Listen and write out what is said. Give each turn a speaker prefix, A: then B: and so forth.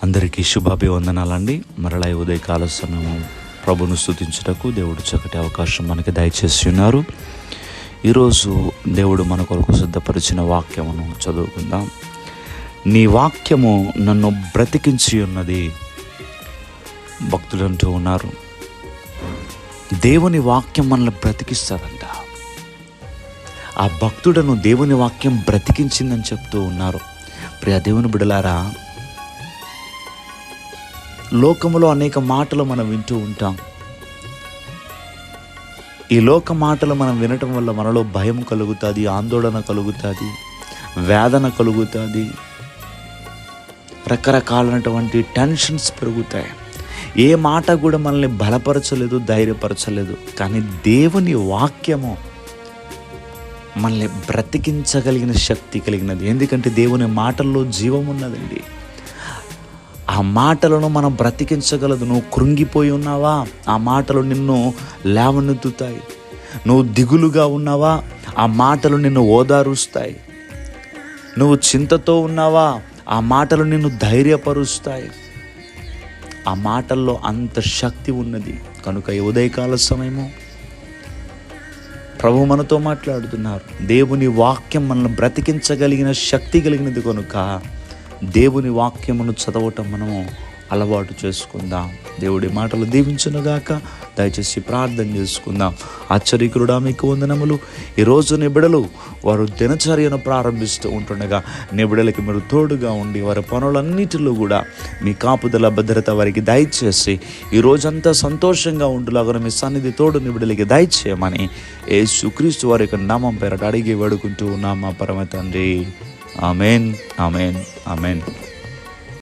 A: అందరికీ శుభాభివందనాలండి. మరలా ఈ ఉదయకాల సమయం ప్రభును స్తుతించుటకు దేవుడు చక్కటి అవకాశం మనకి దయచేసి ఉన్నారు. ఈరోజు దేవుడు మన కొరకు సిద్ధపరిచిన వాక్యమును చదువుకుందాం. నీ వాక్యము నన్ను బ్రతికించి ఉన్నది. భక్తులు అంటూ ఉన్నారు, దేవుని వాక్యం మనల్ని బ్రతికిస్తాడంట. ఆ భక్తుడను దేవుని వాక్యం బ్రతికించిందని చెప్తూ ఉన్నారు. ప్రియ దేవుని బిడ్డలారా, లోకములో అనేక మాటలు మనం వింటూ ఉంటాం. ఈ లోక మాటలు మనం వినటం వల్ల మనలో భయం కలుగుతుంది, ఆందోళన కలుగుతుంది, వేదన కలుగుతుంది, రకరకాలైనటువంటి టెన్షన్స్ పెరుగుతాయి. ఏ మాట కూడా మనల్ని బలపరచలేదు, ధైర్యపరచలేదు. కానీ దేవుని వాక్యము మనల్ని బ్రతికించగలిగిన శక్తి కలిగినది. ఎందుకంటే దేవుని మాటల్లో జీవం ఉన్నదండి. ఆ మాటలను మనం బ్రతికించగలదు. నువ్వు కృంగిపోయి ఉన్నావా, ఆ మాటలు నిన్ను లేవనెత్తుతాయి. నువ్వు దిగులుగా ఉన్నావా, ఆ మాటలు నిన్ను ఓదారుస్తాయి. నువ్వు చింతతో ఉన్నావా, ఆ మాటలు నిన్ను ధైర్యపరుస్తాయి. ఆ మాటల్లో అంత శక్తి ఉన్నది. కనుక ఈ ఉదయకాల సమయము ప్రభు మనతో మాట్లాడుతున్నారు. దేవుని వాక్యం మనల్ని బ్రతికించగలిగిన శక్తి కలిగినది. కనుక దేవుని వాక్యమును చదవటం మనము అలవాటు చేసుకుందాం. దేవుడి మాటలు దీవించునుగాక. దయచేసి ప్రార్థన చేసుకుందాం. ఆశ్చర్యకరుడా, మీకు వందనములు. ఈరోజు నీ బిడ్డలు వారు దినచర్యను ప్రారంభిస్తూ ఉంటుండగా నీ బిడ్డలకి మీరు తోడుగా ఉండి వారి పనులన్నిటిలో కూడా మీ కాపుదల భద్రత వారికి దయచేసి ఈ రోజంతా సంతోషంగా ఉండులాగా మీ సన్నిధి తోడు నీ బిడ్డలకి దయచేయమని యేసుక్రీస్తు వారి యొక్క నామం పేరట అడిగి వేడుకుంటూ ఉన్నాం మా పరమ తండ్రి. Amen, amen, amen.